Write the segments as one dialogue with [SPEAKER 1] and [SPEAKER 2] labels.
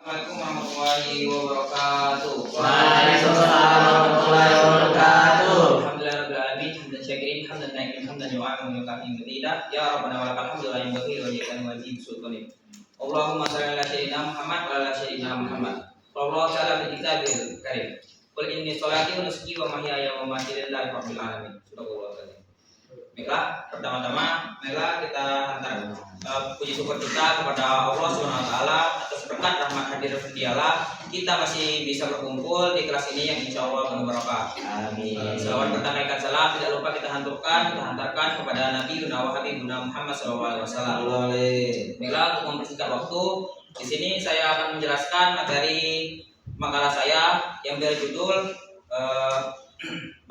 [SPEAKER 1] Assalamualaikum warahmatullahi wabarakatuh.
[SPEAKER 2] Waalaikumsalam warahmatullahi wabarakatuh.
[SPEAKER 1] Alhamdulillahirabbil alamin, hamdan syakirin, hamdan naikin, hamdan yu'anu wa yukarim tidak. Ya Rabbana wa lakal hamdu la yanbaghi wa yakan wa jib sultanik. Allahumma shalli ala sayyidina Muhammad wa ala sayyidina Muhammad. Wallahu ta'ala fil kitabil karim. Qul inni sholati wa nusuki wa mahyaya wa mamati lillahi rabbil alamin. Subhanallah. Baiklah, pertama-tama marilah kita hantar puji syukur kita kepada Allah Subhanahu wa taala atas berkat rahmat hadir dialah kita masih bisa berkumpul di kelas ini yang insya Allah penuh barokah.
[SPEAKER 2] Amin.
[SPEAKER 1] Selawat bertambahkan salam tidak lupa kita hantarkan kepada Nabi wa Habibuna Muhammad SAW. Baiklah, untuk mempersingkat waktu, di sini saya akan menjelaskan materi makalah saya yang berjudul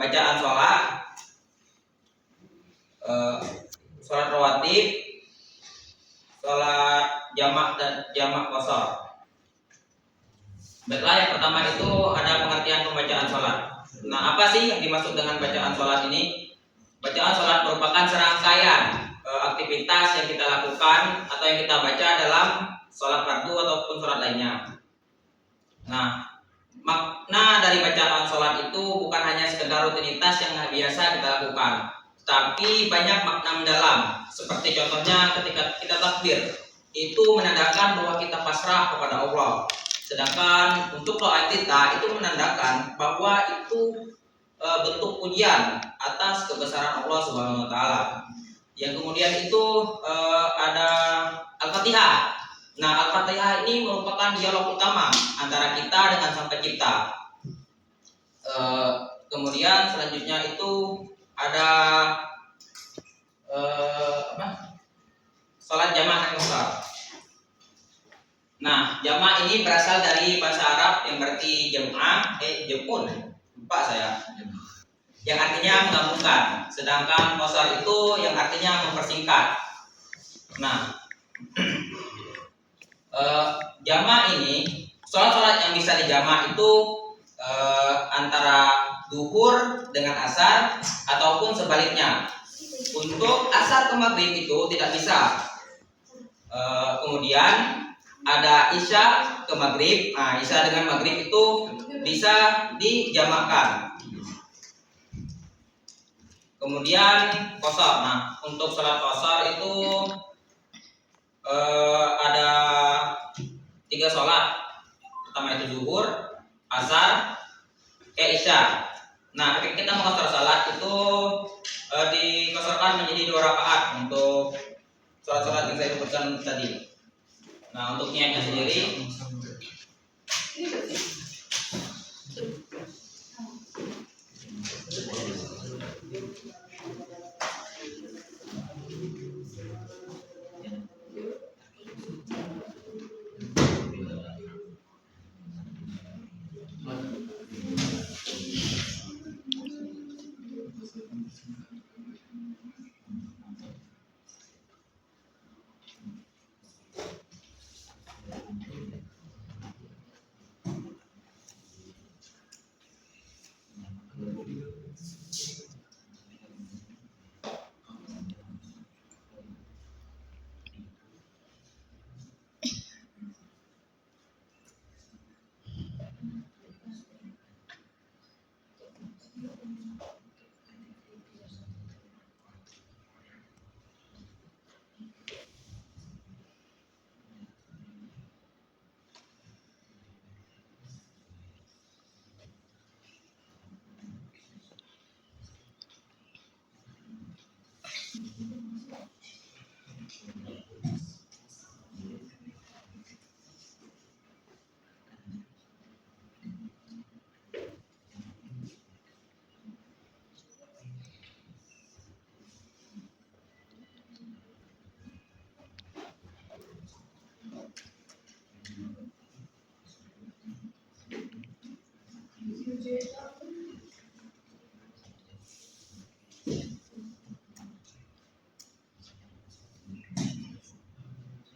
[SPEAKER 1] bacaan sholat rawatib, sholat jamak dan jamak qashar. Baiklah, yang pertama itu ada pengertian pembacaan sholat. Nah, apa sih yang dimaksud dengan bacaan sholat ini? Bacaan sholat merupakan serangkaian aktivitas yang kita lakukan atau yang kita baca dalam sholat fardu ataupun sholat lainnya. Nah, makna dari bacaan sholat itu bukan hanya sekedar rutinitas yang biasa kita lakukan, tapi banyak makna mendalam. Seperti contohnya ketika kita takbir, itu menandakan bahwa kita pasrah kepada Allah. Sedangkan untuk doa kita itu menandakan bahwa itu bentuk pujian atas kebesaran Allah Subhanahu wa taala. Yang kemudian itu ada Al-Fatihah. Nah, Al-Fatihah ini merupakan dialog utama antara kita dengan Sang Pencipta. Kemudian selanjutnya itu ada sholat jamak dan qashar. Nah, jamak ini berasal dari bahasa Arab yang berarti jamun, lupa saya, yang artinya menggabungkan. Sedangkan qashar itu yang artinya mempersingkat. Nah, jamak ini, sholat-sholat yang bisa dijamak itu antara duhur dengan asar ataupun sebaliknya. Untuk asar ke maghrib itu tidak bisa. Kemudian ada isya ke maghrib. Nah, isya dengan maghrib itu bisa dijamakkan. Kemudian qashar. Nah, untuk sholat qashar itu ada 3 sholat. Pertama itu zuhur, asar, isya. Nah, ketika kita mengqashar salat itu dikosarkan menjadi 2 rakaat untuk sholat-sholat yang saya sebutkan tadi. Nah, untuk niatnya sendiri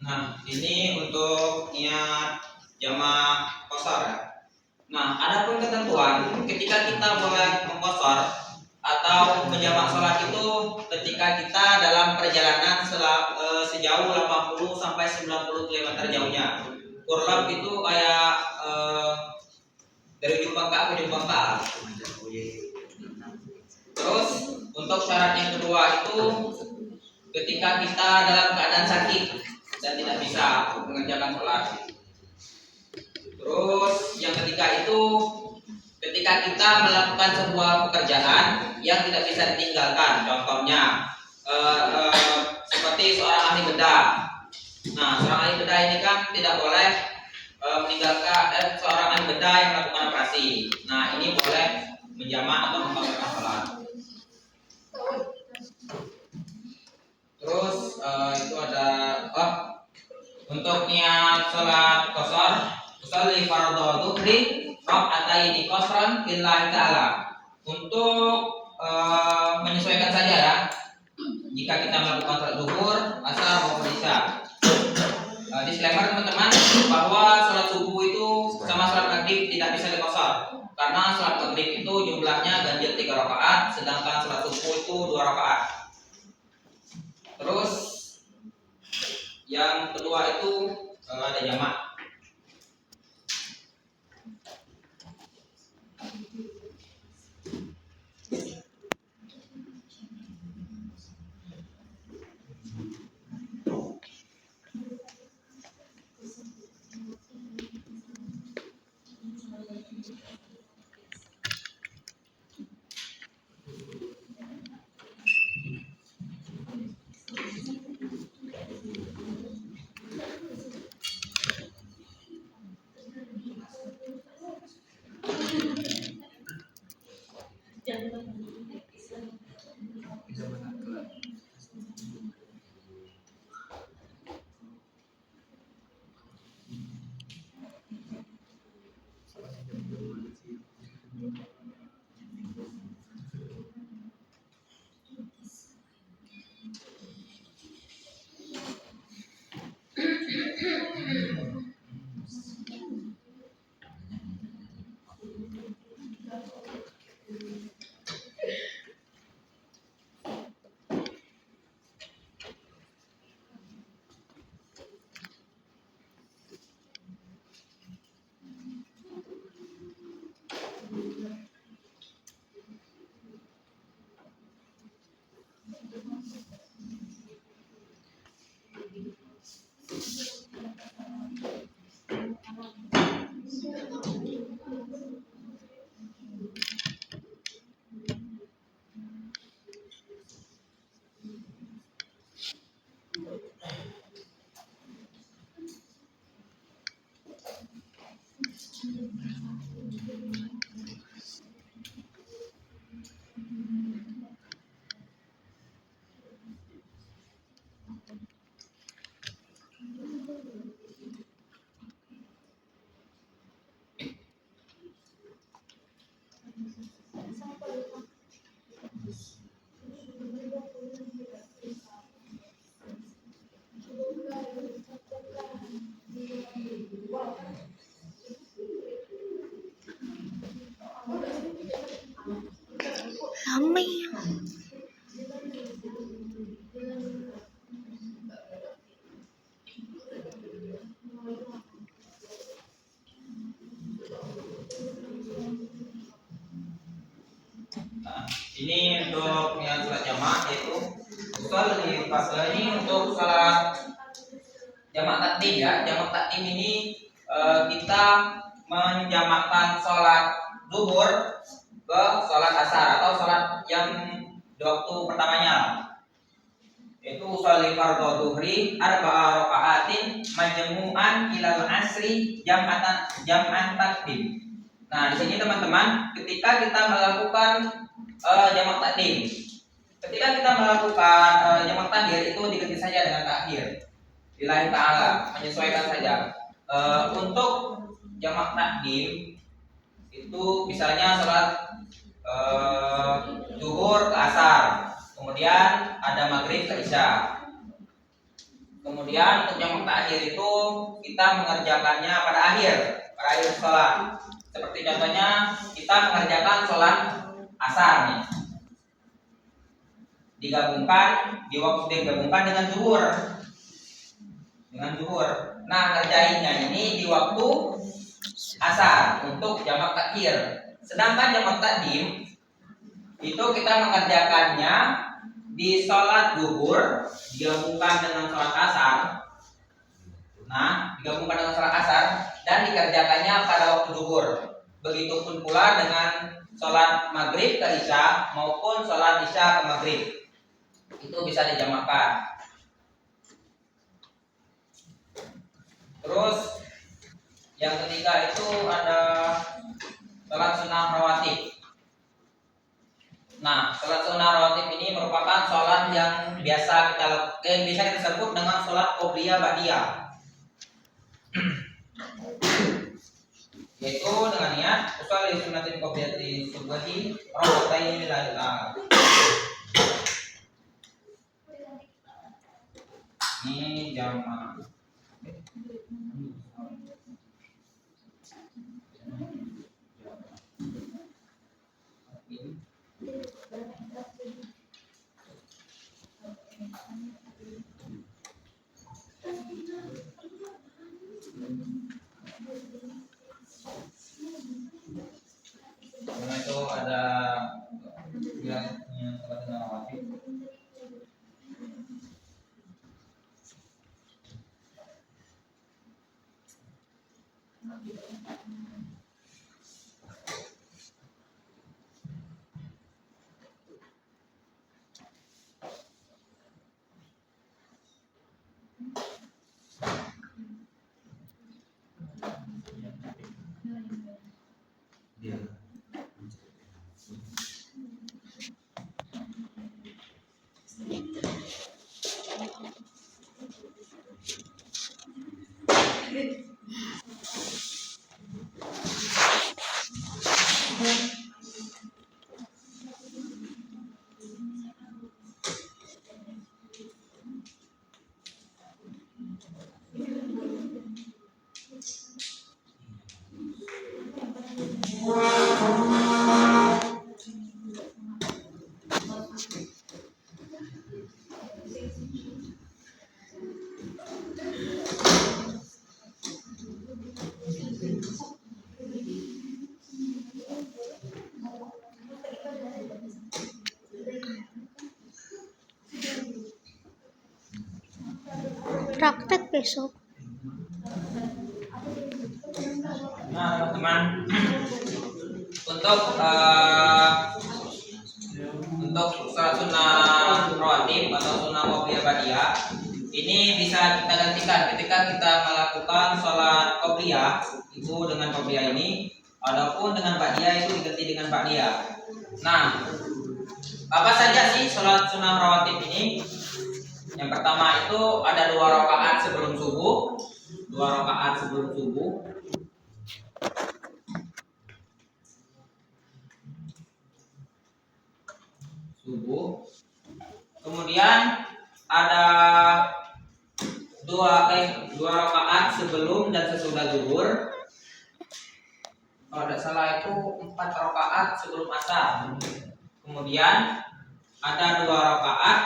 [SPEAKER 1] Nah, ini untuk niat jamak qashar ya. Nah, ada pun ketentuan ketika kita boleh mengqashar atau menjamak sholat itu ketika kita dalam perjalanan sejauh 80 sampai 90 km jauhnya. Kurlap itu kayak dari ujung pangkal ke ujung pangkal. Terus untuk syarat yang kedua itu ketika kita dalam keadaan sakit dan tidak bisa mengerjakan sholat. Terus yang ketiga itu ketika kita melakukan sebuah pekerjaan yang tidak bisa ditinggalkan. Contohnya seperti seorang ahli bedah. Nah, seorang ahli bedah ini kan tidak boleh meninggalkan seorang ahli bedah yang melakukan operasi. Nah, ini boleh menjamak atau membatalkan sholat. Terus itu ada untuk niat sholat qashar, usolli fardhu dhuhri raka'ataini qashran lillahi ta'ala. Untuk menyesuaikan saja ya. Jika kita melakukan sholat zuhur, asar maupun isya. Disclaimer teman-teman bahwa sholat subuh itu sama sholat maghrib tidak bisa diqashar. Karena sholat maghrib itu jumlahnya ganjil 3 rakaat, sedangkan sholat subuh itu 2 rakaat. Terus yang kedua itu ada jamak.
[SPEAKER 3] Ramai.
[SPEAKER 1] Nah, ini untuk niat sholat jamak yaitu usolli fardhu. Ini untuk sholat jamak takdim ya. Jamak takdim ini kita menjamakkan sholat zuhur ke sholat asar atau sholat yang di waktu pertamanya, yaitu usolli fardhu dhuhri arba'a raka'atin majmu'an ilal asri jam'an takdim. Nah, di sini teman-teman, ketika kita melakukan jamak takdim, ketika kita melakukan jamak takhir itu diganti saja dengan takhir. Lillahi ta'ala, menyesuaikan saja. Untuk jamak takdim itu misalnya sholat zuhur ke asar, kemudian ada maghrib ke isya. Kemudian untuk jamak takhir itu kita mengerjakannya pada akhir sholat. Seperti contohnya kita mengerjakan sholat asar nih, digabungkan dengan zuhur. Nah, ngerjainnya ini di waktu asar untuk jamak takhir. Sedangkan jamak takdim itu kita mengerjakannya di sholat zuhur digabungkan dengan sholat asar. Nah, digabungkan dengan sholat asar dan dikerjakannya pada waktu zuhur. Begitupun pula dengan sholat maghrib ke isya maupun sholat isya ke maghrib. Itu bisa dijamakkan. Terus yang ketiga itu ada sholat sunnah rawatib. Nah, sholat sunnah rawatib ini merupakan sholat yang biasa kita bisa kita sebut dengan sholat qobliyah ba'diyah. Yaitu dengan niat usolli sunnatin qobliyati subhi raka'atain lillahi ta'ala. Ini jamaah. Karena itu ada yang sholat sunnah rawatib.
[SPEAKER 3] Praktek besok.
[SPEAKER 1] Nah, teman-teman, untuk sholat sunnah rawatib atau sunnah qobliyah ba'diyah ini bisa kita gantikan ketika kita melakukan sholat qobliyah itu dengan qobliyah ini, adapun dengan ba'diyah itu diganti dengan ba'diyah. Nah, apa saja sih sholat sunnah rawatib ini? Yang pertama itu ada 2 rakaat sebelum subuh, 2 rakaat sebelum subuh. Kemudian ada 2 rakaat sebelum dan sesudah zuhur. Kalau tidak salah itu 4 rakaat sebelum asar. Kemudian ada 2 rakaat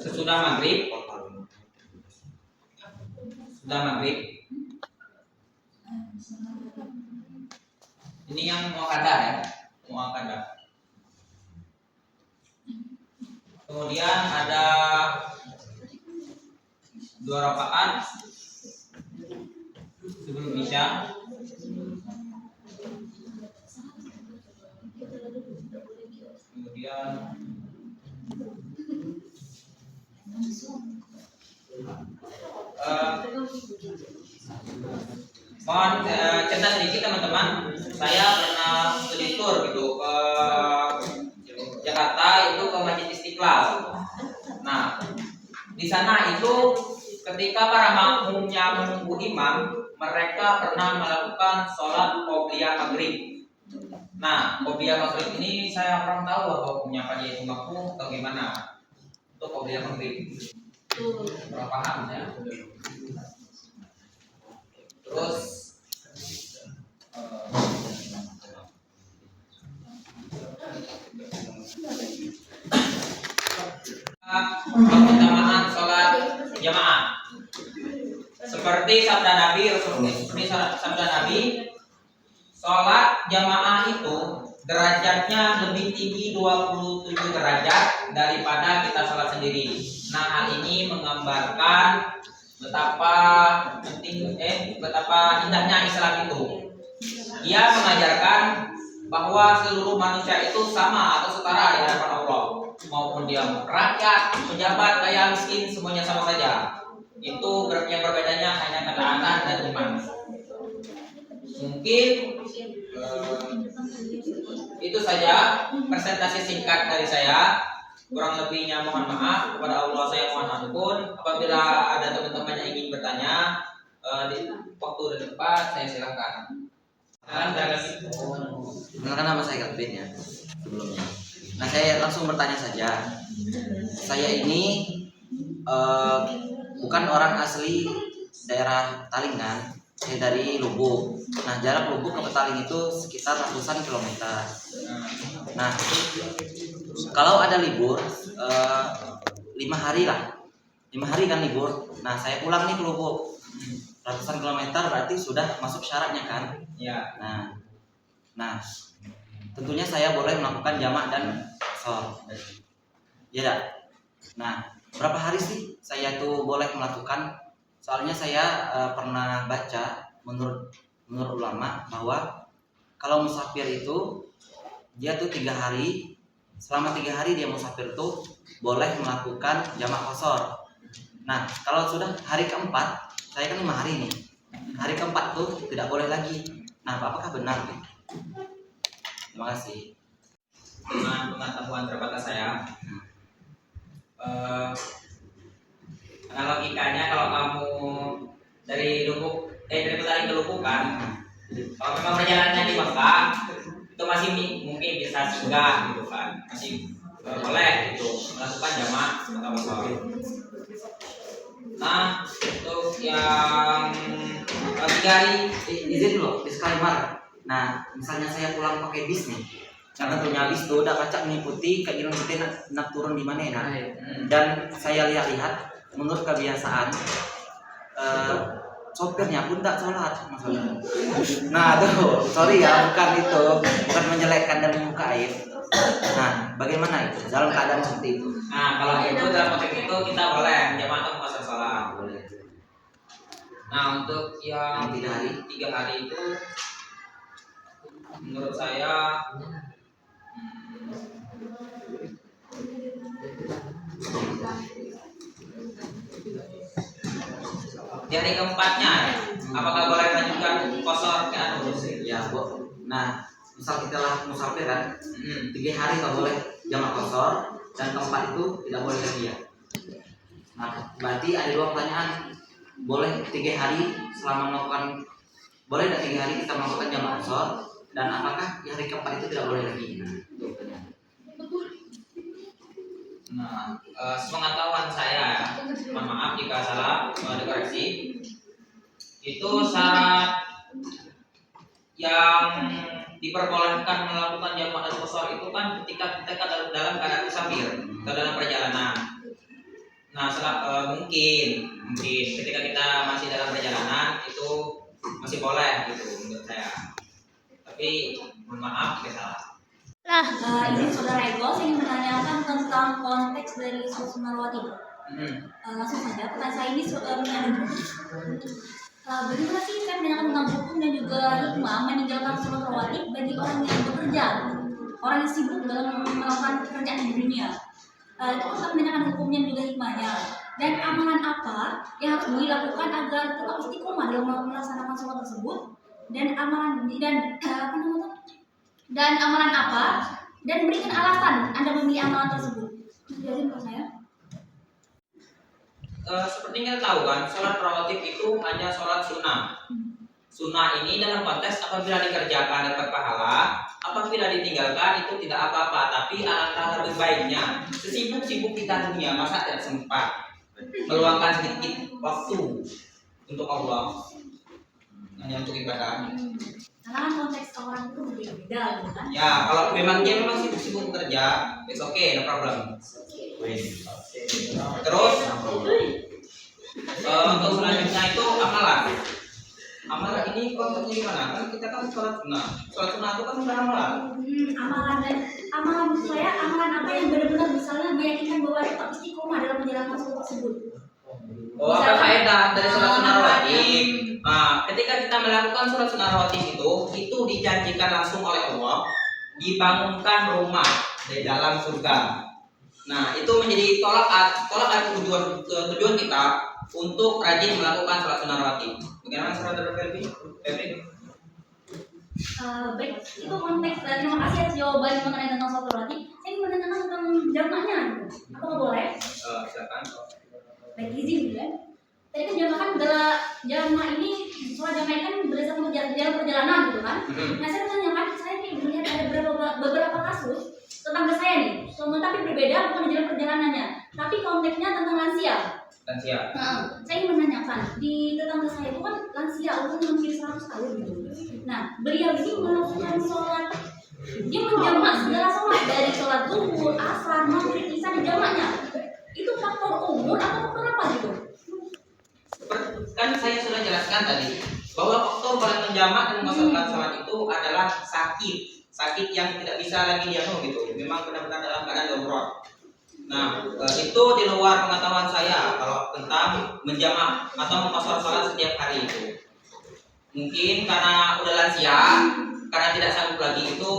[SPEAKER 1] sesudah maghrib. Ini yang muakkadah ya, muakkadah. Kemudian ada 2 rakaat sebelum isya. Kemudian mohon cerita sedikit teman-teman. Saya pernah studi tour gitu ke Jakarta, itu ke Masjid Istiqlal. Nah, di sana itu ketika para makmumnya menunggu imam, mereka pernah melakukan sholat qobliyah maghrib. Nah, qobliyah maghrib ini saya kurang tahu hukumnya, apa dia itu makmum atau gimana. Itu qobliyah maghrib. Kurang paham ya. Terus kalau Seperti sabda Nabi, sabda Nabi, sholat jamaah itu derajatnya lebih tinggi 27 derajat daripada kita sholat sendiri. Nah, hal ini menggambarkan betapa indahnya Islam itu. Ia mengajarkan bahwa seluruh manusia itu sama atau setara di hadapan Allah, maupun dia rakyat, pejabat, kaya, miskin, semuanya sama saja. Itu yang berbedanya hanya ketaatan dan iman. Mungkin itu saja presentasi singkat dari saya. Kurang lebihnya mohon maaf, kepada Allah saya mohon ampun. Apabila ada teman-teman yang ingin bertanya di waktu dan tempat, saya silakan.
[SPEAKER 2] Kenalkan nama saya Kevin ya sebelumnya. Nah, saya langsung bertanya saja. Saya ini bukan orang asli daerah Petaling kan. Saya dari Lubuk. Nah, jarak Lubuk ke Petaling itu sekitar ratusan kilometer. Nah, kalau ada libur 5 hari lah, 5 hari kan libur. Nah, saya pulang nih ke Lubuk, ratusan kilometer berarti sudah masuk syaratnya kan?
[SPEAKER 1] Ya.
[SPEAKER 2] Nah, tentunya saya boleh melakukan jamak dan qashar. Ya dah. Nah, berapa hari sih saya tuh boleh melakukan? Soalnya saya pernah baca menurut ulama bahwa kalau musafir itu dia tuh 3 hari, selama 3 hari dia musafir tuh boleh melakukan jamak qashar. Nah, kalau sudah hari keempat, saya kan 5 hari nih, hari keempat tuh tidak boleh lagi. Nah, apakah benar? Terima kasih.
[SPEAKER 1] Dengan pengetahuan terbatas saya, analogikannya kalau kamu dari Petaling ke Lubuk kan, kalau memang perjalanannya di Mekah itu masih mungkin bisa singgah gitu kan, masih boleh gitu melakukan jamak atau qashar. Nah, untuk yang 3 hari
[SPEAKER 2] Izin dulu, disclaimer. Nah, misalnya saya pulang pakai bis nih, karena tentunya bis tuh udah pacak mengikuti keinginan kita nak turun di mana nah. Dan saya lihat menurut kebiasaan sopirnya pun tak sholat maksudnya. Nah tuh, sorry ya, bukan menjelekkan dan membuka aib. Nah, bagaimana itu dalam keadaan seperti itu?
[SPEAKER 1] Nah, kalau itu dalam konteks itu kita boleh jamak atau qashar sholat. Nah, untuk yang 3 hari itu menurut saya di hari keempatnya apakah boleh lanjutkan qashar ke anu?
[SPEAKER 2] Ya, Bu. Nah, misal kita lah musafir kan, 3 hari nggak boleh jamak qashar dan keempat itu tidak boleh lagi ya. Nah, berarti ada 2 pertanyaan. Boleh 3 hari selama melakukan, boleh tidak 3 hari kita melakukan jamak qashar, dan apakah di hari keempat itu tidak boleh lagi? Nah, itu pertanyaan.
[SPEAKER 1] Nah, sepengetahuan saya, mohon maaf jika salah, dikoreksi. Itu syarat yang diperbolehkan melakukan jamak dan qashar itu kan ketika kita dalam keadaan musafir atau dalam perjalanan. Nah, mungkin ketika kita masih dalam perjalanan itu masih boleh gitu menurut saya. Tapi mohon maaf jika salah.
[SPEAKER 4] Izin Saudara Ego, saya ingin menanyakan tentang konteks dari sholat sunnah rawatib. Langsung saja, pertanyaan saya ini mengandung bagaimana sih saya menanyakan tentang hukum dan juga hikmah meninggalkan sholat rawatib bagi orang yang bekerja, orang yang sibuk dalam melakukan pekerjaan di dunia. Itu saya menanyakan hukumnya dan juga hikmahnya. Dan amalan apa yang harus dilakukan agar tetap istiqomah dalam melaksanakan sholat tersebut? Dan amalan apa? Dan berikan alasan Anda memilih amalan tersebut. Jadi menurut saya.
[SPEAKER 1] Seperti kita tahu kan, sholat rawatib itu hanya sholat sunnah. Sunnah ini dalam konteks apabila dikerjakan dapat pahala, apabila ditinggalkan itu tidak apa-apa. Tapi alangkah lebih baiknya, sesibuk-sibuk kita dunia, masa tidak sempat meluangkan sedikit waktu untuk Allah, hanya untuk ibadah.
[SPEAKER 4] Karena kan konteks orang itu berbeda, gitu kan?
[SPEAKER 1] Ya, kalau memang dia memang sibuk-sibuk bekerja, it's okay, no problem. Terus Untuk selanjutnya itu amalan. Amalan ini konteksnya gimana? Kan kita kan sholat sunnah. Sholat sunnah itu kan udah amalan.
[SPEAKER 4] Amalan saya, amalan apa yang benar-benar misalnya meyakinkan bahwa tetap istiqomah dalam menjalankan sholat tersebut.
[SPEAKER 1] Oh, apa faedah dari sholat sunnah rawatib? Nah, ketika kita melakukan sholat sunnah rawatib itu dijanjikan langsung oleh Allah dibangunkan rumah di dalam surga. Nah, itu menjadi tolak tujuan kita untuk rajin melakukan sholat sunnah rawatib. Bagaimana saudara Felbi?
[SPEAKER 4] Baik, itu konteks dan terima kasih atas jawaban mengenai tentang sholat rawatib. Saya ingin menanyakan tentang jamaknya, apakah boleh?
[SPEAKER 1] Silakan.
[SPEAKER 4] Baik, izin gitu ya. Tadi kan jamak kan adalah jamak ini, sholat jamak kan berdasarkan jalan perjalanan gitu kan. Nah, saya menanyakan, saya melihat ada beberapa kasus tetangga saya nih, tapi berbeda bukan di jalan perjalanannya, tapi konteksnya tentang lansia.
[SPEAKER 1] Lansia.
[SPEAKER 4] Saya ingin menanyakan, di tetangga saya itu kan lansia, umurnya hampir 100 tahun gitu. Nah, beliau ini melakukan sholat, dia menjamak segala sholat dari sholat zuhur, asar, maghrib, isya di jamaknya. Itu faktor umur atau faktor apa gitu?
[SPEAKER 1] Kan saya sudah jelaskan tadi bahwa faktor paling menjamak dan melaksanakan sholat itu adalah sakit yang tidak bisa lagi dianu gitu. Memang benar-benar dalam keadaan darurat. Nah, itu di luar pengetahuan saya kalau tentang menjamak atau mengqashar sholat setiap hari itu. Mungkin karena udah lansia, karena tidak sanggup lagi itu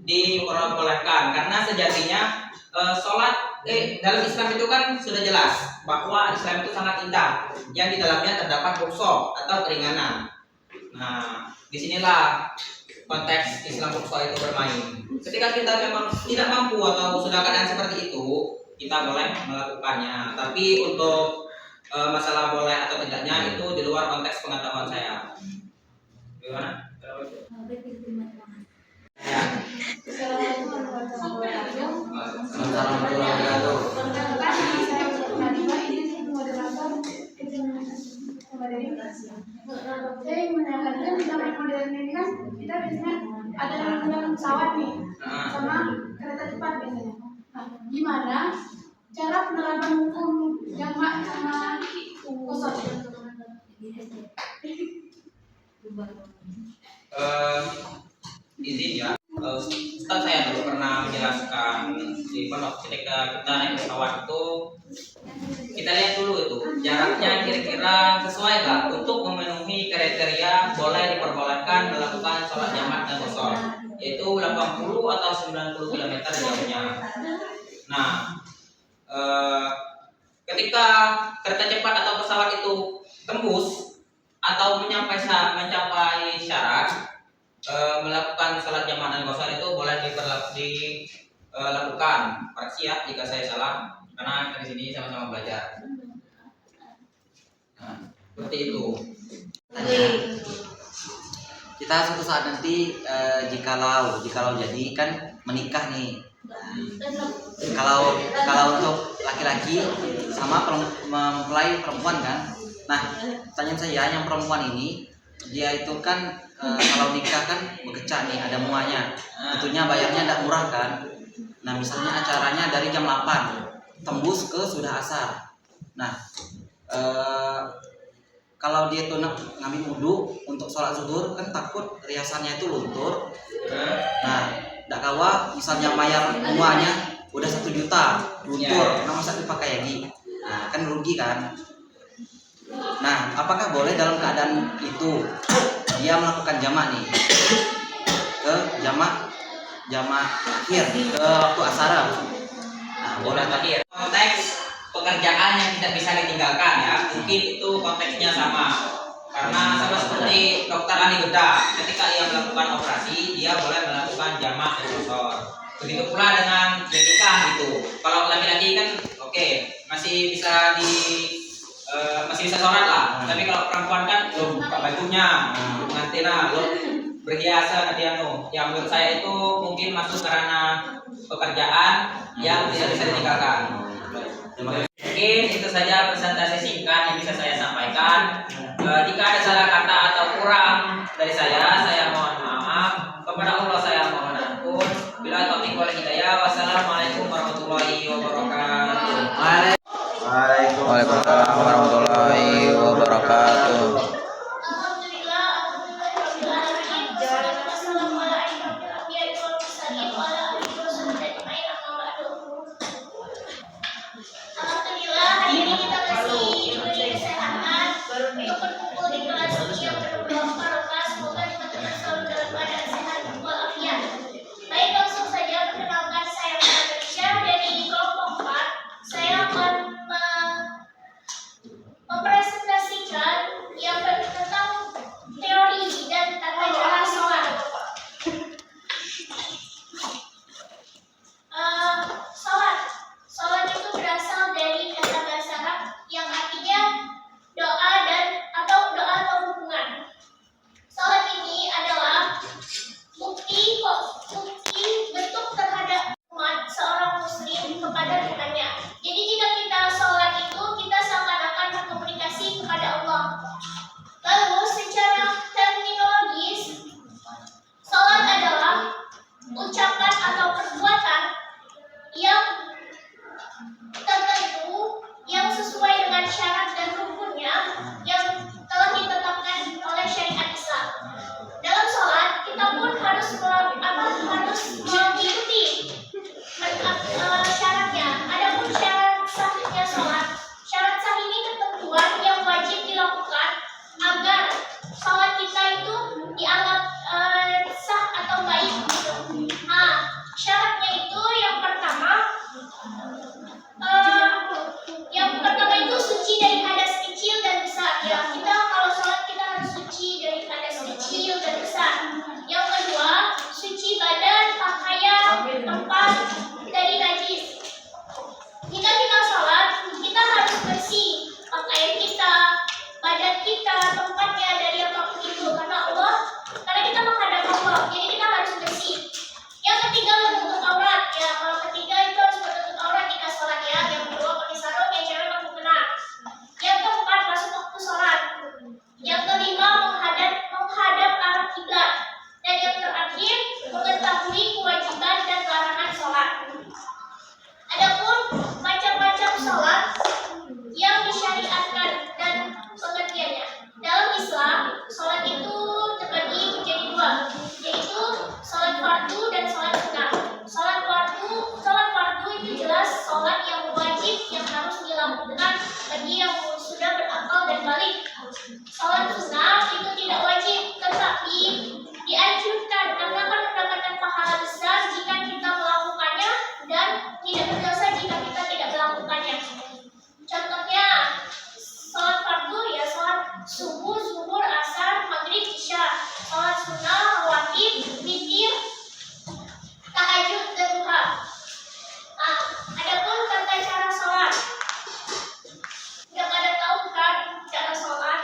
[SPEAKER 1] diperbolehkan. Karena sejatinya sholat dalam Islam itu kan sudah jelas bahwa Islam itu sangat indah, yang di dalamnya terdapat rukhsah atau keringanan. Nah, disinilah konteks Islam rukhsah itu bermain. Ketika kita memang tidak mampu atau sudah keadaan seperti itu, kita boleh melakukannya. Tapi untuk masalah boleh atau tidaknya itu di luar konteks pengetahuan saya. Gimana? Ya.
[SPEAKER 5] Assalamualaikum warahmatullahi wabarakatuh.
[SPEAKER 2] Warahmatullahi wabarakatuh.
[SPEAKER 5] Saya menanyakan dalam modern ini kan kita biasanya ada dalam pesawat nih sama kereta cepat biasanya. Nah, gimana cara penerapan hukum jamak sama qashar?
[SPEAKER 1] Izin ya, Ustaz saya dulu pernah menjelaskan di pondok ketika kita naik pesawat itu kita lihat dulu itu jaraknya kira-kira sesuai nggak untuk memenuhi kriteria boleh diperbolehkan melakukan sholat jamak dan qashar, yaitu 80 atau 90 km jauhnya. Nah, ketika kereta cepat atau pesawat itu tembus atau mencapai syarat melakukan sholat jamak dan qashar itu boleh dilakukan. Koreksi ya jika saya salah, karena di sini sama-sama belajar. Nah, seperti itu.
[SPEAKER 2] Kita suatu saat nanti jikalau jadi kan menikah nih. Kalau untuk laki-laki sama mempelai perempuan kan. Nah, pertanyaan saya yang perempuan ini dia itu kan kalau nikah kan bekecak nih, ada muanya. Tentunya bayarnya tidak murah kan. Nah, misalnya acaranya dari jam 8 tembus ke sudah asar. Nah, kalau dia tuh ngambil wudhu untuk sholat zuhur kan takut riasannya itu luntur. Nah, tidak kawa misalnya bayar muanya udah 1 juta luntur, nah masa dipakai lagi. Nah, kan rugi kan. Nah, apakah boleh dalam keadaan itu dia melakukan jamak nih ke jamak akhir ke waktu asar? Nah, boleh
[SPEAKER 1] Terakhir konteks pekerjaan yang tidak bisa ditinggalkan ya, mungkin itu konteksnya sama. Karena sama seperti dokter ahli bedah, ketika ia melakukan operasi dia boleh melakukan jamak dan qashar. Begitu pula dengan menikah itu. Kalau laki-laki kan oke, masih bisa sholat lah. Tapi kalau perempuan kan lo buka bajunya, ngantena, lo berhiasa nanti yang menurut saya itu mungkin masuk karena pekerjaan yang tidak bisa ditinggalkan. Mungkin itu saja presentasi singkat yang bisa saya sampaikan. Jika ada salah kata atau kurang dari saya mohon maaf. Kepada Allah saya mohon ampun. Bila taufiq wal hidayah. Wassalamualaikum warahmatullahi wabarakatuh.
[SPEAKER 2] Waalaikumsalam warahmatullahi wabarakatuh.
[SPEAKER 6] Alhamdulillah, alhamdulillah, wassalamu ala asyrofil anbiya'i wal mursalin wa ala alihi wa sahbihi ajma'in, amma ba'du. Alhamdulillah, hari ini kita masih diberi kesehatan untuk berkumpul di kelas ini yang penuh barokah. Semoga teman-teman selalu dalam keadaan sehat walafiat. Baik, langsung saja perkenalkan, saya Marsha dari kelompok 4. Saya akan mempresentasikan yang tentang teori dan tata cara sholat. Sholat itu berasal dari kata bahasa Arab yang artinya doa atau hubungan. Sholat ini adalah bukti bentuk terhadap umat seorang muslim kepada Tuhannya. Jadi jika kita sholat itu kita seakan-akan berkomunikasi kepada Allah. Lalu secara terminologis, sholat adalah ucapan atau perbuatan yang tertentu yang sesuai dengan syarat dan rukunnya yang telah ditetapkan oleh syariat Islam. Dalam sholat kita pun harus mengikuti syaratnya. Adapun syarat sahnya sholat, syarat sah ini ketentuan yang wajib dilakukan agar sholat kita itu dianggap sah atau baik. Nah, syaratnya itu yang pertama itu suci dari hadas kecil dan besar. Ya, kita kalau sholat kita harus suci dari hadas kecil dan besar. Yang kedua, suci badan, pakaian, tempat dari najis. Jika kita sholat, kita harus bersih pakaian kita, badan kita, tempatnya dari apapun itu. Karena kita menghadap Allah, jadi kita harus bersih. Yang ketiga, menutup aurat. Ya, kalau ketiga itu harus menutup aurat jika sholat ya. Yang kedua, pakai sarung, yang cewek pakai mukena. Yang keempat, masuk waktu sholat. Yang kelima, menghadap arah kiblat. Dan yang terakhir, mengetahui kewajiban dan larangan sholat. Adapun macam-macam sholat yang disyariatkan dan pengertiannya. Dalam Islam, sholat itu terbagi menjadi dua, yaitu sholat fardu dan sholat sunnah. Sholat fardu itu jelas sholat yang wajib yang harus dilakukan bagi yang sudah berakal dan balik. Sholat sunnah itu tidak wajib, tetapi dianjurkan karena akan mendapatkan pahala besar jika kita melakukannya dan tidak berdosa jika kita tidak melakukannya. Contohnya sholat fardu ya sholat subuh, zuhur, asar, maghrib, isya. Sholat sunnah, rawatib, witir, tahajud, dan duha. Nah, adapun tata cara sholat. Yang ada tahu kan cara sholat?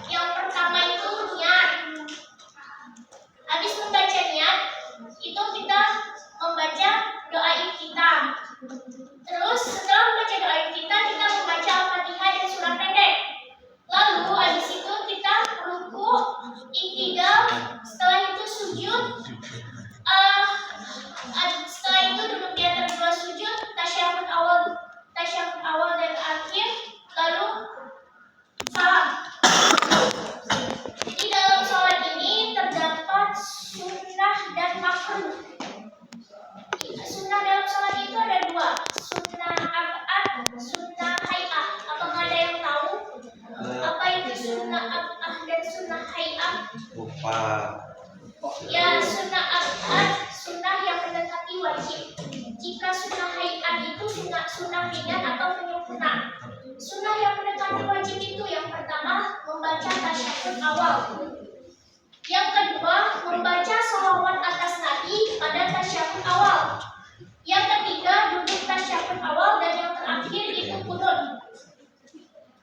[SPEAKER 6] Yang pertama itu niat. Habis membaca niat, itu kita membaca doa kita. Terus setelah membaca doa kita membaca Al-Fatihah dan surah pendek. Lalu habis itu kita ruku, i'tidal, setelah itu sujud. Setelah itu duduk di antara dua sujud, tasyahud awal dan akhir, lalu salam. Di dalam sholat ini terdapat sunnah dan makruh. Sunnah dalam sholat itu ada dua, sunnah ab'ad, sunnah hay'ah. Apakah ada yang tahu apa itu sunnah ab'ad dan sunnah hay'ah? Ya, sunnah ab'ad, sunnah yang mendekati wajib. Jika sunnah hay'ah itu sunnah ringan atau penyempurna. Sunnah yang mendekati wajib itu yang pertama membaca tasyahud awal. Yang kedua, membaca sholawat atas Nabi pada tasyahud awal. Yang ketiga, duduk tasyahud awal, dan yang terakhir itu qunut.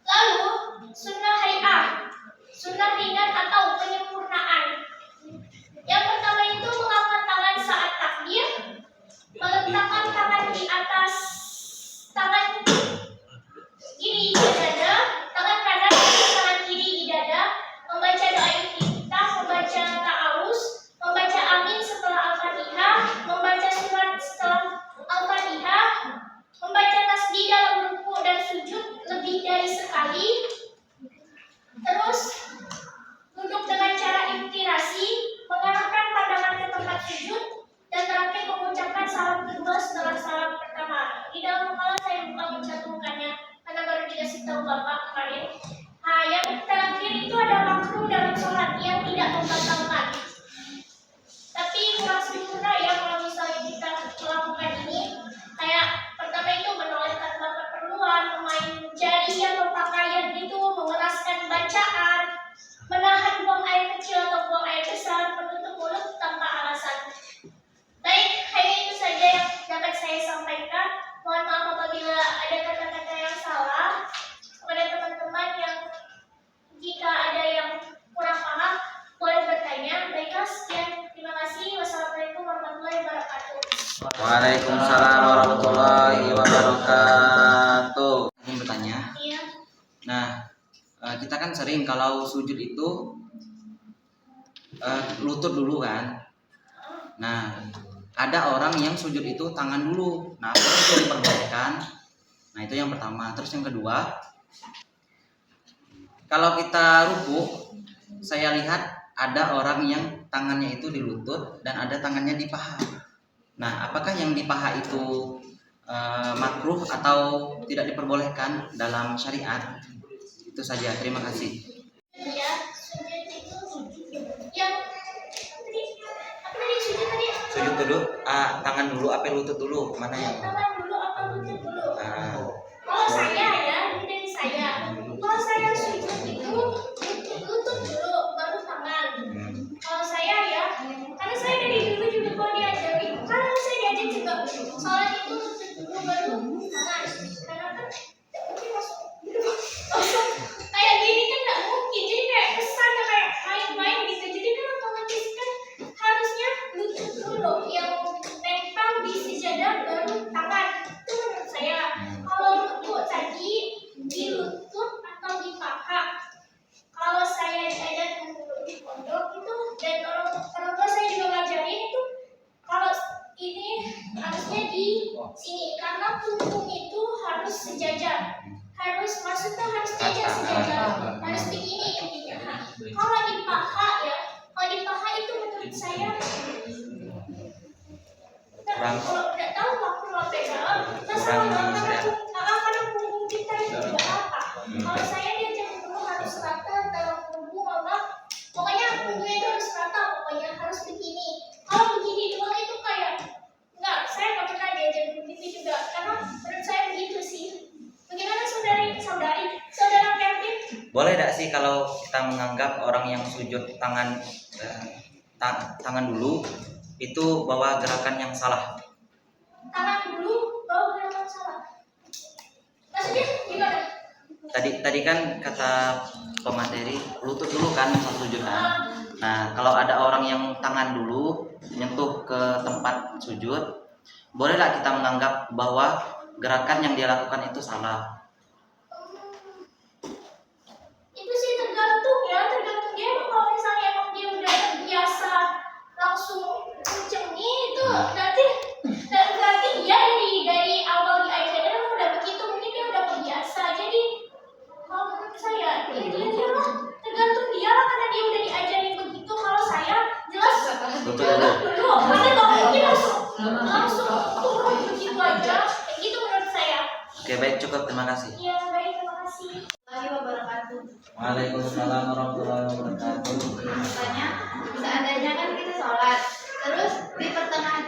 [SPEAKER 6] Lalu, sunnah hay'ah, sunnah ringan atau penyempurnaan. Yang pertama itu mengangkat tangan saat takbir, meletakkan tangan di atas tangan kiri di dada, tangan kanan di tangan kiri di dada, membaca doa iftitah, membaca ta'awuz, membaca amin setelah Al-Fatihah, membaca surat setelah Al-Fatihah, membaca tasbih dalam ruku dan sujud lebih dari sekali,
[SPEAKER 2] Waalaikumsalam warahmatullahi wabarakatuh. Ingin bertanya.
[SPEAKER 6] Iya.
[SPEAKER 2] Nah, kita kan sering kalau sujud itu lutut dulu kan. Nah, ada orang yang sujud itu tangan dulu. Nah, apakah itu diperbolehkan? Nah, itu yang pertama. Terus yang kedua, kalau kita ruku, saya lihat ada orang yang tangannya itu di lutut dan ada tangannya di paha. Nah, apakah yang di paha itu makruh atau tidak diperbolehkan dalam syariat? Itu saja. Terima kasih.
[SPEAKER 6] Ya, sujud itu yang tadi apa tadi sujud tadi?
[SPEAKER 2] Sujud dulu, tangan dulu, apa lutut dulu? Mana yang?
[SPEAKER 6] Tangan dulu apa lutut dulu?
[SPEAKER 2] Ah.
[SPEAKER 6] Kalau saya ya, ini dari saya. Kalau saya sujud itu lutut dulu, baru tangan. Kalau saya ya, karena saya dari dulu juga kalau diajari, karena saya diajar juga sholat itu lutut dulu baru tangan. Karena kan mungkin langsung kayak gini kan nggak mungkin. Jadi kayak kesannya kayak main-main gitu. Jadi kan otomatis kan harusnya lutut dulu yang nempel di sejadah baru tangan. Itu menurut saya. Kalau lutut tadi di lutut atau di paha. Kalau saya diajar dulu di pondok itu dan orang tua saya juga ngajarin itu kalau ini harusnya di sini karena punggung itu harus sejajar, harus maksudnya harus sejajar, harus begini intinya. Kalau di paha ya, kalau di paha itu menurut saya kalau tidak tahu waktu beda masalah karena punggung kita itu tidak apa. Kalau saya diajar dulu harus rata dalam punggung Allah, pokoknya punggungnya itu harus rata, pokoknya harus begini. Kalau begini doang itu kayak enggak, saya nggak pernah diajar begitu juga karena menurut saya begitu sih. Bagaimana saudara Kevin?
[SPEAKER 2] Boleh tidak sih kalau kita menganggap orang yang sujud tangan dulu itu bawa gerakan yang salah?
[SPEAKER 6] Tangan dulu baru gerakan salah. Maksudnya gimana?
[SPEAKER 2] Tadi kan kata pemateri lutut dulu kan saat sujud kan. Nah, kalau ada orang yang tangan dulu nyentuh ke tempat sujud, bolehlah kita menganggap bahwa gerakan yang dia lakukan itu salah?
[SPEAKER 6] Itu sih tergantung dia kalau misalnya emang dia udah terbiasa langsung kencengnya itu berarti dia dari awal diajarin emang udah begitu, mungkin dia udah terbiasa. Jadi kalau menurut saya dia lah tergantung dia lah karena dia udah diajarin begitu. Kalau saya jelas
[SPEAKER 2] Lutut dulu.
[SPEAKER 6] karena nggak mungkin langsung turun begitu aja kayak gitu menurut saya.
[SPEAKER 2] Oke, baik, cukup, terima kasih.
[SPEAKER 6] Ya baik, terima kasih.
[SPEAKER 2] Waalaikumsalam warahmatullahi wabarakatuh.
[SPEAKER 7] Misalnya, seandainya kan kita sholat, terus di pertengahan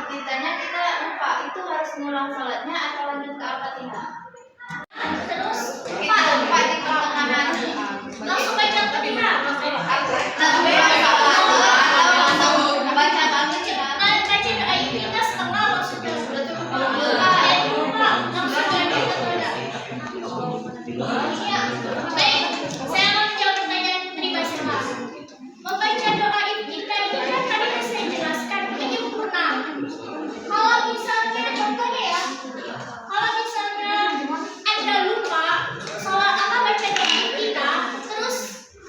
[SPEAKER 7] kitanya kita lupa, itu harus ngulang sholatnya atau lanjut ke Al-Fatihah?
[SPEAKER 6] Terus
[SPEAKER 7] Kita lupa di pertengahan.
[SPEAKER 6] langsung baca Al-Fatihah.
[SPEAKER 7] Baca banget ya.
[SPEAKER 6] Baca doa kita setengah maksudnya. Baik, saya mau menjawab pertanyaan Putri Basma. Membaca doa kita ini kan tadi yang saya jelaskan menyempurna. Kalau misalnya contohnya ya, kalau misalnya Anda lupa sholat apa baca doa kita, terus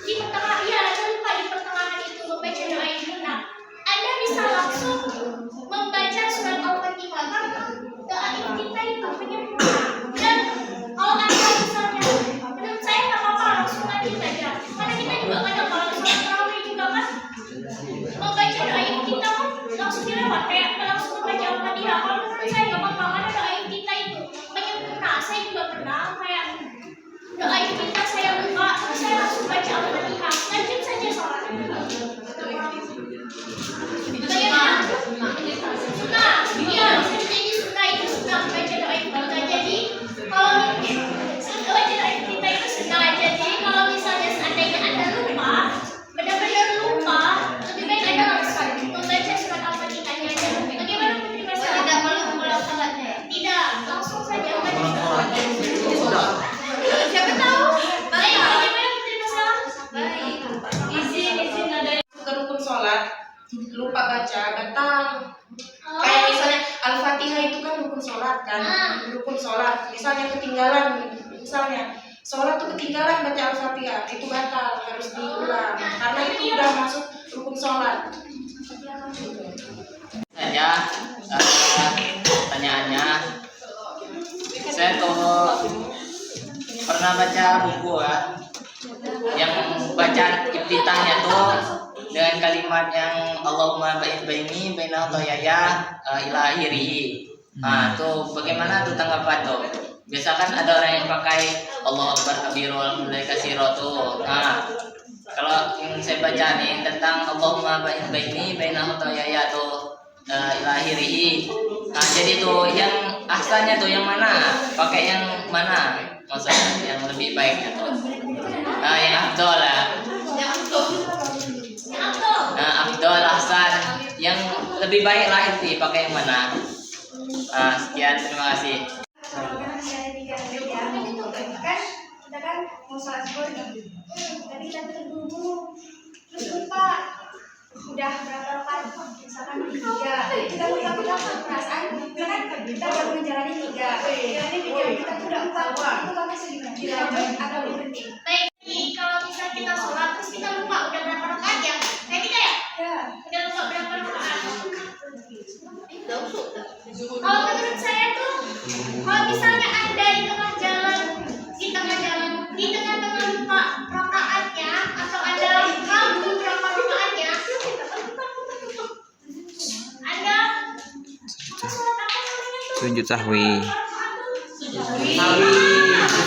[SPEAKER 6] di pertengahan Anda lupa di pertengahan itu membaca doa yang benar, Anda bisa langsung membaca surat Al-Fatihah karena doa kita itu menyempurna. Dan kalau Anda misalnya menurut saya nggak apa-apa langsung aja
[SPEAKER 5] kan baca Al-Fatihah, itu batal, harus diulang karena itu udah masuk rukun sholat.
[SPEAKER 8] Saya pertanyaannya, saya tuh pernah baca buku ya, yang bacaan iftitahnya tuh dengan kalimat yang Allahumma ba'id baini baina khotoyaya ila akhirih. Nah, tuh bagaimana tuh tanggapan tuh? Biasa kan ada orang yang pakai Allahu Akbar kabiru alhamdulillah katsira tuh. Nah, kalau yang saya baca nih tentang Allahumma ba'id baini baina khotoyaya tuh ila akhirih. Nah, jadi tuh yang ahsannya tuh yang mana? Pakai yang mana? Maksudnya yang lebih baiknya tuh. Nah, yang afdol ya. Nah, afdol ahsan yang lebih baik lah itu pakai yang mana? Nah, sekian, terima kasih.
[SPEAKER 5] Kalau kan kita kan mau sholat zuhur nih. Tadi kita terduduk, terus lupa udah berapa rakaat, misalkan 3. Kita lupa perasaan, kan kita baru menjalani 3. Jadi pikiran kita tuh udah 4. Itu kakak sedih dilanjut atau berhenti?
[SPEAKER 6] Baik, kalau misalnya kita sholat terus kita lupa udah berapa rakaat ya? Kayak kita ya?
[SPEAKER 5] Ya.
[SPEAKER 6] Udah lupa berapa rakaat? Kalau menurut saya tuh, kalau misalnya Anda di tengah-tengah lupa rakaatnya atau Anda ragu berapa rakaatnya, Anda apa sholat apa namanya tuh?
[SPEAKER 1] Sujud sahwi.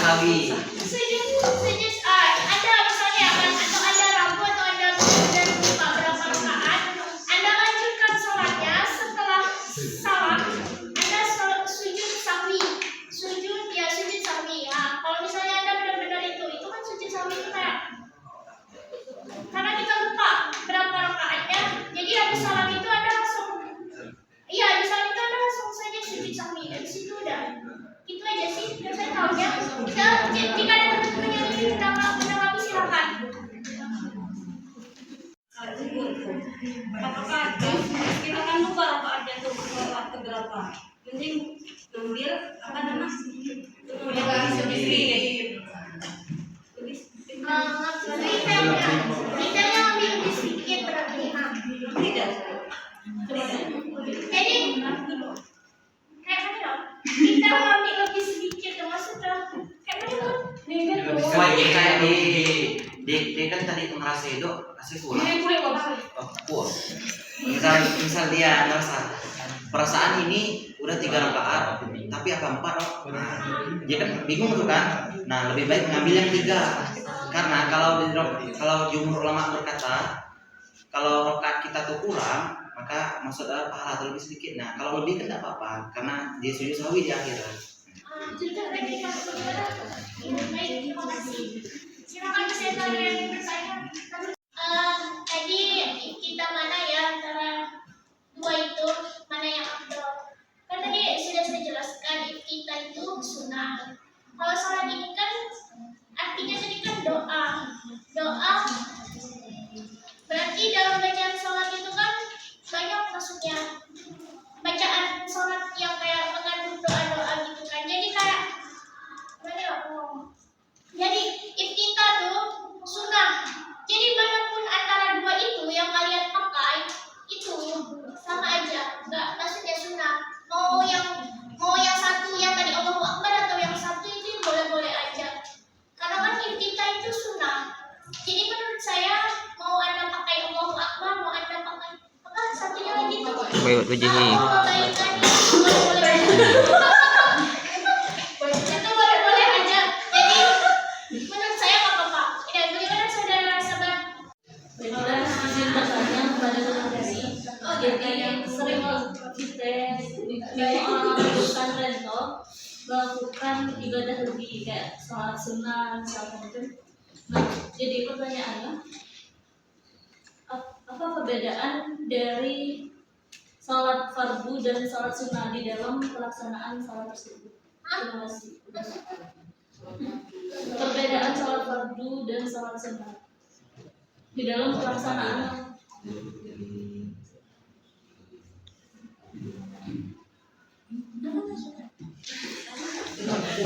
[SPEAKER 2] Sawi.
[SPEAKER 6] Sujud Anda misalnya kan atau Anda ragu atau Anda lupa berapa rakaat, Anda lanjutkan sholatnya setelah salam Anda sujud sahwi. Sujud sahwi. Nah, kalau misalnya Anda benar-benar itu kan sujud sahwi kita. Karena kita lupa berapa rakaatnya, jadi habis salam itu Anda langsung habis salam itu Anda langsung saja sujud sahwi. Dari situ udah. Itu aja sih yang saya tahunya. Jika ada teman-teman yang ingin menanggapi silakan.
[SPEAKER 4] Apakah kita kan lupa rakaatnya tuh rakaat keberapa? Mending ngambil apa nama? Yang sedikit.
[SPEAKER 6] Kita yang ambil lebih sedikit berarti.
[SPEAKER 4] Tidak.
[SPEAKER 6] Jadi kayak mana dong? Kita ambil lebih sedikit maksudnya kayak mana dong?
[SPEAKER 2] Wah, ini kayak di kan tadi itu ngerasa itu kasih kurang. Oh, misal dia ngerasa perasaan ini udah 3 rakaat, tapi apa 4 loh? Nah, dia kan bingung tuh kan. Nah, lebih baik ngambil yang 3. Karena kalau jumhur ulama berkata kalau rakaat kita tuh kurang, maka maksud adalah pahala atau lebih sedikit. Nah, kalau lebih kan tidak apa-apa karena dia sujud sahwi di akhirat.
[SPEAKER 6] Baik, terima kasih. Silakan presenter yang bertanya. Tadi kita mana ya antara dua itu mana yang afdal? Kan tadi sudah saya jelaskan kita itu sunnah. Kalau sholat ini kan artinya tadi kan doa. Berarti dalam bacaan sholat itu kan banyak maksudnya. Bacaan sholat yang kayak mengandung doa-doa gitu kan. Jadi kayak mana ya? Jadi iftitah tuh sunnah. Jadi manapun antara dua itu yang kalian pakai itu sama aja. Enggak maksudnya sunnah. Mau yang satu yang tadi Allahu Akbar atau yang satu itu boleh-boleh aja. Karena kan iftitah itu sunnah. Jadi menurut saya mau Anda pakai Allahu Akbar, mau Anda pakai apa satunya lagi tuh?
[SPEAKER 1] Baik, wajihi.
[SPEAKER 6] Baik tadi boleh-boleh aja. Itu boleh-boleh aja. Jadi menurut saya nggak apa-apa. Ya, bagaimana saudara sahabat?
[SPEAKER 4] Dan izin bertanya kepada saudari, jadi yang sering kita orang-orang pesantren tuh melakukan ibadah lebih kayak sholat sunnah misalkan itu. Nah, jadi pertanyaannya, apa perbedaan dari sholat fardu dan sholat sunnah di dalam pelaksanaan sholat tersebut? Terima kasih. Perbedaan sholat fardu dan sholat sunnah di dalam pelaksanaan.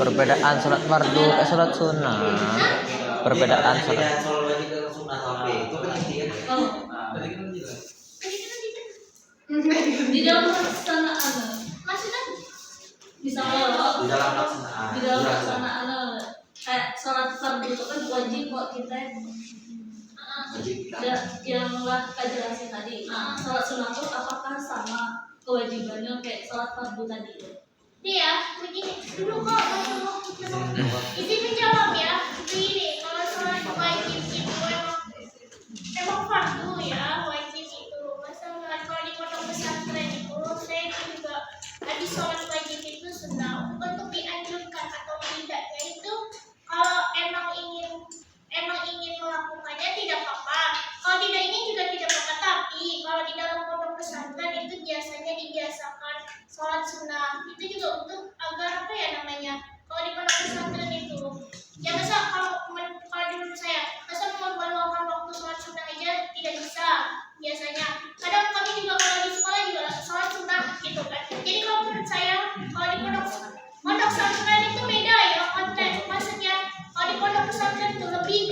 [SPEAKER 1] Perbedaan sholat fardu ke sholat sunnah. Perbedaan
[SPEAKER 2] sholat wajib dengan sunnah atau apa? Itu kan inti kan?
[SPEAKER 4] Oh,
[SPEAKER 2] Tadi kan jelas.
[SPEAKER 4] di dalam pelaksanaan
[SPEAKER 6] Maksudnya
[SPEAKER 4] misalnya
[SPEAKER 2] Di dalam pelaksanaan.
[SPEAKER 4] di dalam pelaksanaan kayak sholat fardu itu kan wajib buat kita
[SPEAKER 2] Wajib kita.
[SPEAKER 4] yang lah Kak jelasin tadi. Sholat sunat itu apakah sama kewajibannya kayak sholat fardu tadi?
[SPEAKER 6] dia begini dulu kok izin menjawab ya. Begini, kalau sholat wajib itu emang fardu ya, wajib itu. Masalah kalau di pondok pesantren itu saya juga habis sholat wajib itu sunnah. Untuk dianjurkan atau tidaknya itu kalau emang ingin melakukannya tidak apa-apa. Kalau tidak ingin juga tidak apa-apa. Tapi kalau di dalam pondok pesantren itu biasanya dibiasakan sholat sunnah. Itu juga untuk agar apa ya namanya? Kalau di pondok pesantren itu, ya masa kalau menurut saya, masa meluangkan waktu sholat sunnah aja tidak bisa biasanya. Kadang kami juga kalau di sekolah juga sholat sunnah gitu kan. Jadi kalau menurut saya, kalau di pondok pesantren itu beda ya konteks. Maksudnya kalau di pondok pesantren itu lebih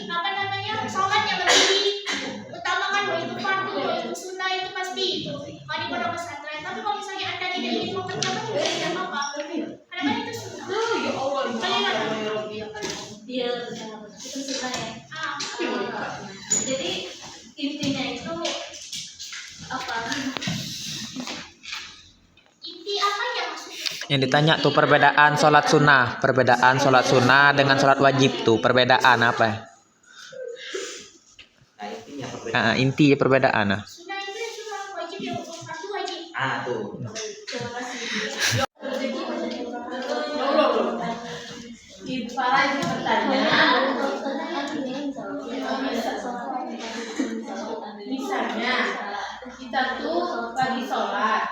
[SPEAKER 6] apa namanya, sholat yang lebih utamakan, bahwa itu fardu, bahwa itu sunnah, itu pasti itu kalau di pondok pesantren. Tapi kalau misalnya anda tidak ingin mengerjakan juga tidak apa-apa, karena kan itu sunnah. Bagaimana?
[SPEAKER 4] Dia itu sunnah ya. Jadi intinya itu apa?
[SPEAKER 6] Inti apa ya maksudnya?
[SPEAKER 1] Yang ditanya tuh perbedaan sholat sunnah dengan sholat wajib tuh perbedaan apa?
[SPEAKER 2] Nah, intinya perbedaan.
[SPEAKER 1] Inti perbedaan.
[SPEAKER 6] Sunnah itu yang sunnah, wajib yang fardu wajib.
[SPEAKER 2] Tuh.
[SPEAKER 4] Terima kasih.
[SPEAKER 5] Para itu bertanya, misalnya kita tuh lagi sholat,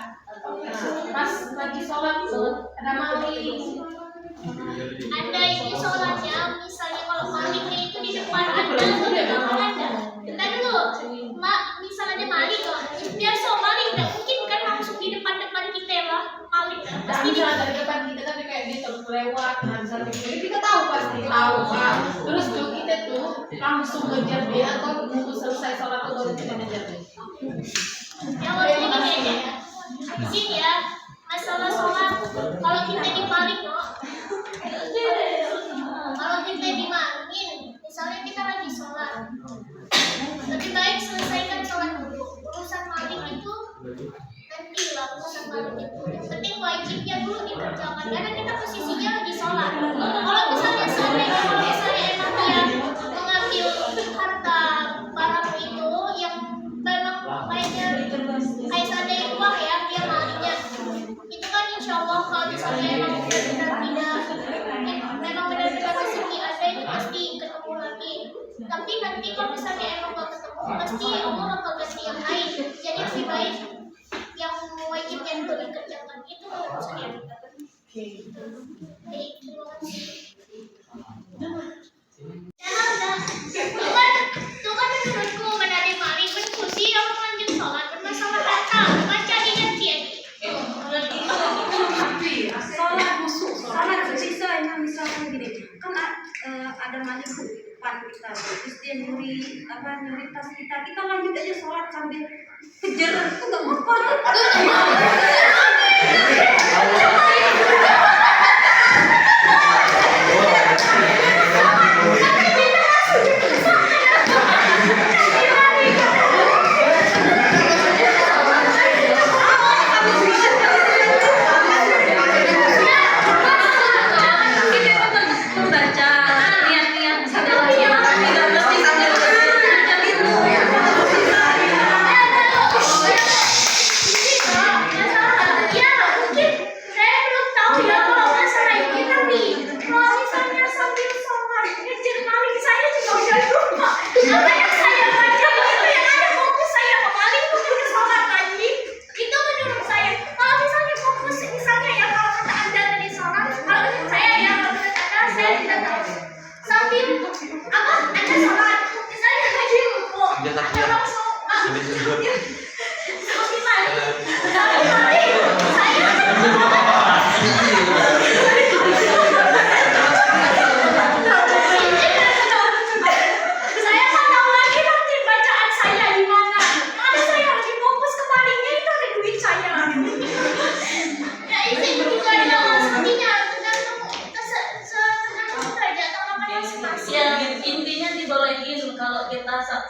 [SPEAKER 5] pas lagi sholat tuh ada maling.
[SPEAKER 6] Anda ini sholatnya, misalnya kalau malingnya itu di depan Anda atau di belakang Anda. Bentar dulu, misal ada maling loh. Biasa maling nggak mungkin kan langsung di depan kita ya lah, maling.
[SPEAKER 5] Tapi misalnya dari depan kita tapi kayak dia terus lewat, nah misalnya kita tahu pasti tahu kan. Terus tuh kita tuh langsung ngejar dia atau nunggu selesai sholat tuh baru kita ngejar dia.
[SPEAKER 6] Jawabnya gini aja. Gini ya, masalah sholat. Kalau kita dipaling loh, kalau kita dimalingin, misalnya kita lagi sholat, lebih baik selesaikan sholat dulu. Urusan maling itu nanti lah, urusan maling itu. Yang penting wajibnya dulu dikerjakan karena kita posisinya lagi sholat. Kalau misalnya emang dia mengambil harta barang itu yang memang kayaknya kayak seandainya uang ya, dia malingnya itu kan insya Allah kalau misalnya emang benar-benar rezeki ada itu pasti ketemu lagi. Tapi nanti kalau misalnya emang gak ketemu, pasti Allah bakal ganti yang lain. Jadi lebih baik yang wajib yang dulu dikerjakan itu menurut saya. Baik, terima kasih. Tuh kan menurutku menarik maling berdiskusi yang lanjut sholat bermasalah harta baca di nanti.
[SPEAKER 9] Sholat misalnya gini kan ada maling di depan kita terus dia nyuri tas kita lanjut aja sholat sambil kejar itu nggak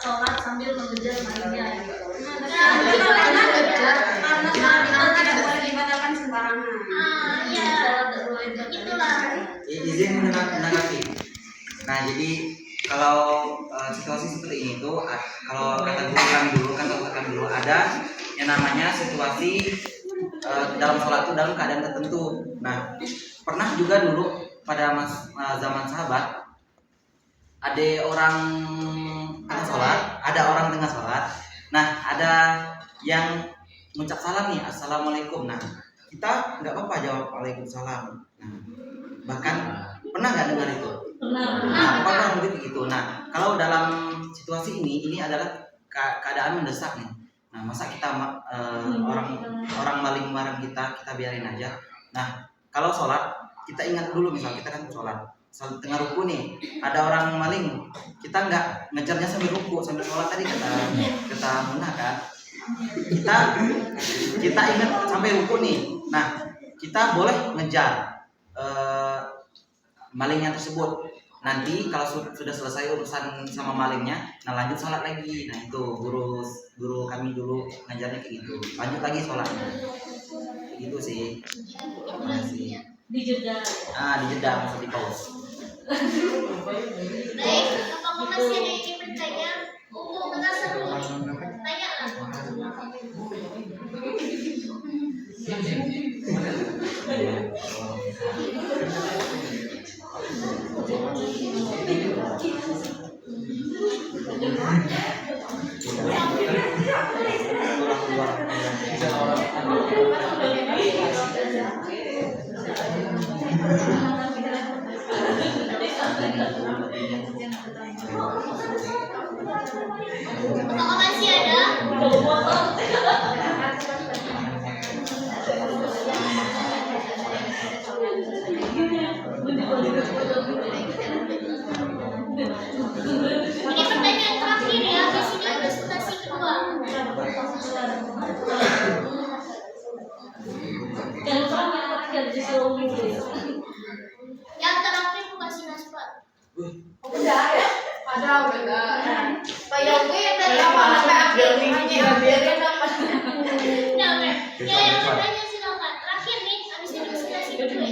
[SPEAKER 4] sholat sambil mengejar malingnya gitu.
[SPEAKER 9] Karena kita tidak boleh dibatalkan sembarangan.
[SPEAKER 6] Iya.
[SPEAKER 4] Sholat tak boleh
[SPEAKER 6] Itulah.
[SPEAKER 2] Izin menanggapi. Nah, jadi kalau situasi seperti ini tuh kalau kata kami dulu ada yang namanya situasi dalam sholat itu dalam keadaan tertentu. Nah, pernah juga dulu pada zaman sahabat ada orang tengah sholat. Nah, ada yang mengucap salam nih, assalamualaikum. Nah, kita nggak apa-apa jawab waalaikumsalam. Nah, bahkan pernah nggak dengar itu? Nah, pernah begitu. Nah, kalau dalam situasi ini adalah keadaan mendesak nih. Nah, masa kita orang maling barang kita biarin aja. Nah, kalau sholat kita ingat dulu, misal kita kan sholat tengah ruku nih, ada orang maling, kita nggak ngejarnya sambil ruku, sambil sholat tadi kata Munah kan, kita ingat sampai ruku nih. Nah, kita boleh ngejar malingnya tersebut. Nanti kalau sudah selesai urusan sama malingnya, nah lanjut sholat lagi. Nah, itu guru kami dulu ngajarnya kayak gitu, lanjut lagi sholatnya gitu sih.
[SPEAKER 4] dijeda.
[SPEAKER 2] Dijeda, maksud di pause.
[SPEAKER 6] Baik, apakah masih ada yang ingin bertanya? Untuk mengasah dulu. Tanyalah. Apakah masih ada? Ini pertanyaan terakhir ya, di sini presentasi kedua. Yang terakhir bukan si Nasbat.
[SPEAKER 5] Udah ya? Udah. Pak Yogi tadi apa sampai akhir hanya dapat.
[SPEAKER 6] Nah, oke. Ya, yang bertanya silakan. Terakhir nih, habis ini presentasi kedua.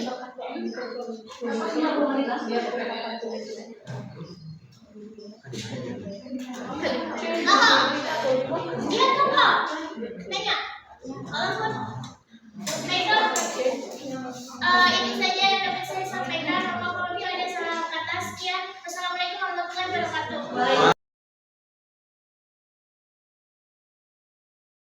[SPEAKER 6] Iya kakak. Tanya. Baiklah. Ini saja yang dapat saya sampaikan. Apabila ada salah kata, sekian. Wassalamualaikum warahmatullahi wabarakatuh.